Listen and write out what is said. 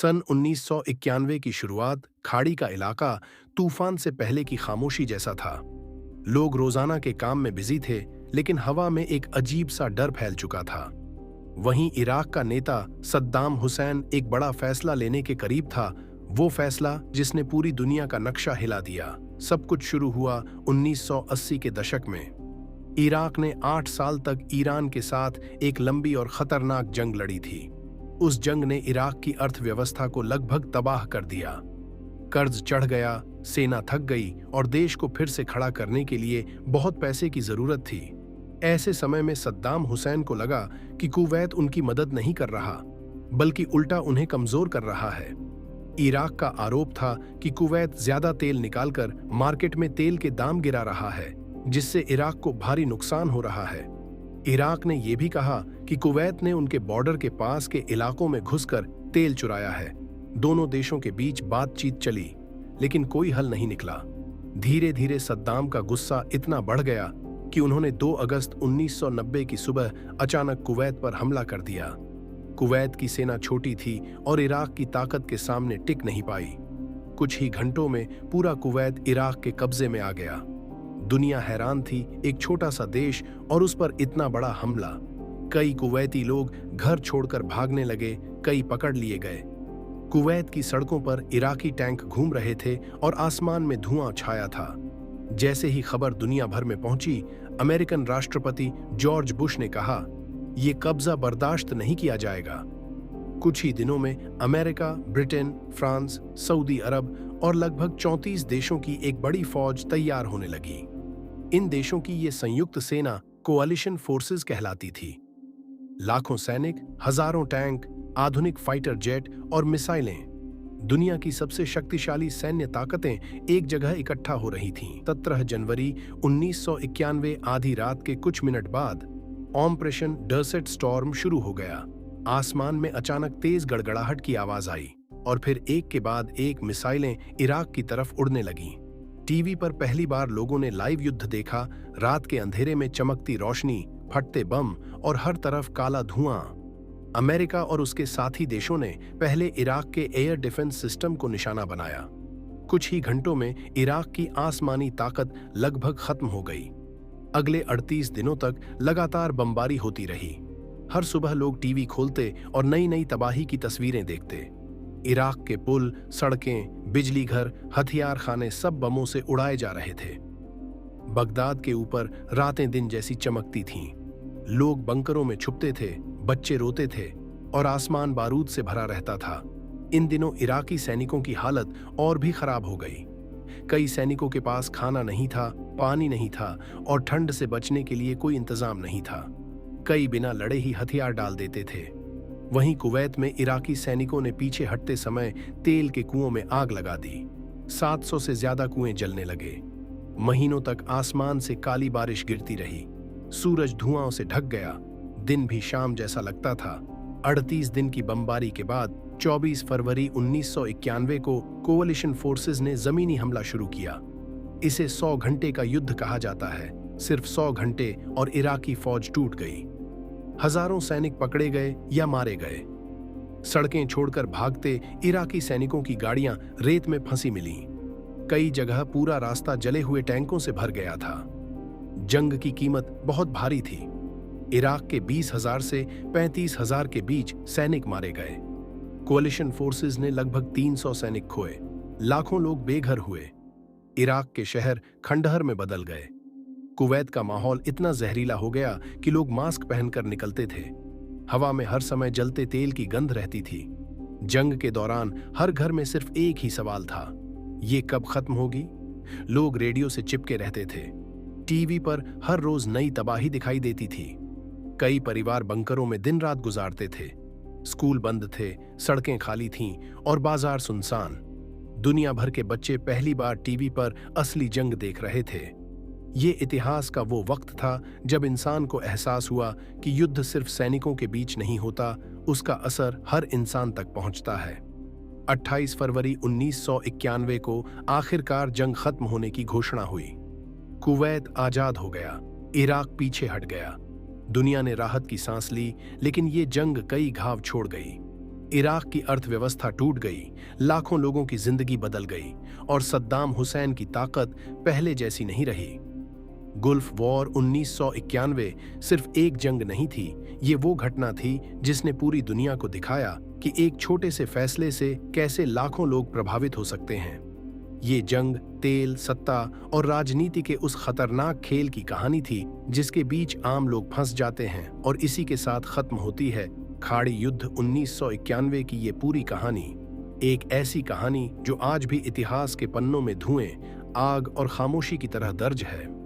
सन 1991 की शुरुआत खाड़ी का इलाका तूफान से पहले की खामोशी जैसा था। लोग रोजाना के काम में बिजी थे, लेकिन हवा में एक अजीब सा डर फैल चुका था। वहीं इराक का नेता सद्दाम हुसैन एक बड़ा फैसला लेने के करीब था, वो फैसला जिसने पूरी दुनिया का नक्शा हिला दिया। सब कुछ शुरू हुआ 1980 के दशक में। इराक ने 8 साल तक ईरान के साथ एक लंबी और खतरनाक जंग लड़ी थी। उस जंग ने इराक की अर्थव्यवस्था को लगभग तबाह कर दिया। कर्ज चढ़ गया, सेना थक गई और देश को फिर से खड़ा करने के लिए बहुत पैसे की जरूरत थी। ऐसे समय में सद्दाम हुसैन को लगा कि कुवैत उनकी मदद नहीं कर रहा, बल्कि उल्टा उन्हें कमजोर कर रहा है। इराक का आरोप था कि कुवैत ज्यादा तेल निकालकर मार्केट में तेल के दाम गिरा रहा है, जिससे इराक को भारी नुकसान हो रहा है। इराक ने यह भी कहा कि कुवैत ने उनके बॉर्डर के पास के इलाकों में घुसकर तेल चुराया है। दोनों देशों के बीच बातचीत चली, लेकिन कोई हल नहीं निकला। धीरे धीरे सद्दाम का गुस्सा इतना बढ़ गया कि उन्होंने 2 अगस्त 1990 की सुबह अचानक कुवैत पर हमला कर दिया। कुवैत की सेना छोटी थी और इराक की ताकत के सामने टिक नहीं पाई। कुछ ही घंटों में पूरा कुवैत इराक के कब्जे में आ गया। दुनिया हैरान थी, एक छोटा सा देश और उस पर इतना बड़ा हमला। कई कुवैती लोग घर छोड़कर भागने लगे, कई पकड़ लिए गए। कुवैत की सड़कों पर इराकी टैंक घूम रहे थे और आसमान में धुआं छाया था। जैसे ही खबर दुनिया भर में पहुंची, अमेरिकन राष्ट्रपति जॉर्ज बुश ने कहा, "ये कब्जा बर्दाश्त नहीं किया जाएगा।" कुछ ही दिनों में अमेरिका, ब्रिटेन, फ्रांस, सऊदी अरब और लगभग 34 देशों की एक बड़ी फौज तैयार होने लगी। इन देशों की ये संयुक्त सेना कोalition फोर्सेस कहलाती थी। लाखों सैनिक, हजारों टैंक, आधुनिक फाइटर जेट और मिसाइलें, दुनिया की सबसे शक्तिशाली सैन्य ताकतें एक जगह इकट्ठा हो रही थीं। 17 जनवरी 1991 आधी रात के कुछ मिनट बाद ऑपरेशन डेजर्ट स्टॉर्म शुरू हो गया। आसमान में अचानक तेज गड़गड़ाहट की आवाज आई और फिर एक के बाद एक मिसाइलें इराक की तरफ उड़ने लगीं। टीवी पर पहली बार लोगों ने लाइव युद्ध देखा। रात के अंधेरे में चमकती रोशनी, फटते बम और हर तरफ काला धुआं। अमेरिका और उसके साथी देशों ने पहले इराक के एयर डिफेंस सिस्टम को निशाना बनाया। कुछ ही घंटों में इराक की आसमानी ताकत लगभग खत्म हो गई। अगले 38 दिनों तक लगातार बमबारी होती रही। हर सुबह लोग टीवी खोलते और नई नई तबाही की तस्वीरें देखते। इराक के पुल, सड़कें, बिजली घर, हथियार खाने सब बमों से उड़ाए जा रहे थे। बगदाद के ऊपर रातें दिन जैसी चमकती थीं। लोग बंकरों में छुपते थे, बच्चे रोते थे और आसमान बारूद से भरा रहता था। इन दिनों इराकी सैनिकों की हालत और भी खराब हो गई। कई सैनिकों के पास खाना नहीं था, पानी नहीं था और ठंड से बचने के लिए कोई इंतजाम नहीं था। कई बिना लड़े ही हथियार डाल देते थे। वहीं कुवैत में इराकी सैनिकों ने पीछे हटते समय तेल के कुओं में आग लगा दी। 700 से ज्यादा कुएं जलने लगे। महीनों तक आसमान से काली बारिश गिरती रही। सूरज धुआं से ढक गया। दिन भी शाम जैसा लगता था। 38 दिन की बमबारी के बाद 24 फरवरी 1991 को कोalition फोर्सेस ने जमीनी हमला शुरू किया। इसे 100 घंटे का युद्ध कहा जाता है। सिर्फ 100 घंटे और इराकी फौज टूट गई। हजारों सैनिक पकड़े गए या मारे गए। सड़कें छोड़कर भागते इराकी सैनिकों की गाड़ियां रेत में फंसी मिली। कई जगह पूरा रास्ता जले हुए टैंकों से भर गया था। जंग की कीमत बहुत भारी थी। इराक के 20,000 से 35,000 के बीच सैनिक मारे गए। कोalition फोर्सेस ने लगभग 300 सैनिक खोए। लाखों लोग बेघर हुए। इराक के शहर खंडहर में बदल गए। कुवैत का माहौल इतना जहरीला हो गया कि लोग मास्क पहनकर निकलते थे। हवा में हर समय जलते तेल की गंध रहती थी। जंग के दौरान हर घर में सिर्फ एक ही सवाल था, ये कब खत्म होगी? लोग रेडियो से चिपके रहते थे। टीवी पर हर रोज नई तबाही दिखाई देती थी। कई परिवार बंकरों में दिन रात गुजारते थे। स्कूल बंद थे, सड़कें खाली थीं और बाजार सुनसान। दुनिया भर के बच्चे पहली बार टीवी पर असली जंग देख रहे थे। ये इतिहास का वो वक्त था जब इंसान को एहसास हुआ कि युद्ध सिर्फ सैनिकों के बीच नहीं होता, उसका असर हर इंसान तक पहुंचता है। 28 फरवरी 1991 को आखिरकार जंग खत्म होने की घोषणा हुई। कुवैत आजाद हो गया, इराक पीछे हट गया। दुनिया ने राहत की सांस ली, लेकिन ये जंग कई घाव छोड़ गई। इराक की अर्थव्यवस्था टूट गई, लाखों लोगों की जिंदगी बदल गई और सद्दाम हुसैन की ताकत पहले जैसी नहीं रही। गुल्फ वॉर 1991 सिर्फ एक जंग नहीं थी, ये वो घटना थी जिसने पूरी दुनिया को दिखाया कि एक छोटे से फैसले से कैसे लाखों लोग प्रभावित हो सकते हैं। ये जंग तेल, सत्ता और राजनीति के उस खतरनाक खेल की कहानी थी जिसके बीच आम लोग फंस जाते हैं और इसी के साथ खत्म होती है खाड़ी युद्ध 1991 की ये पूरी कहानी। एक ऐसी कहानी जो आज भी इतिहास के पन्नों में धुएं, आग और खामोशी की तरह दर्ज है।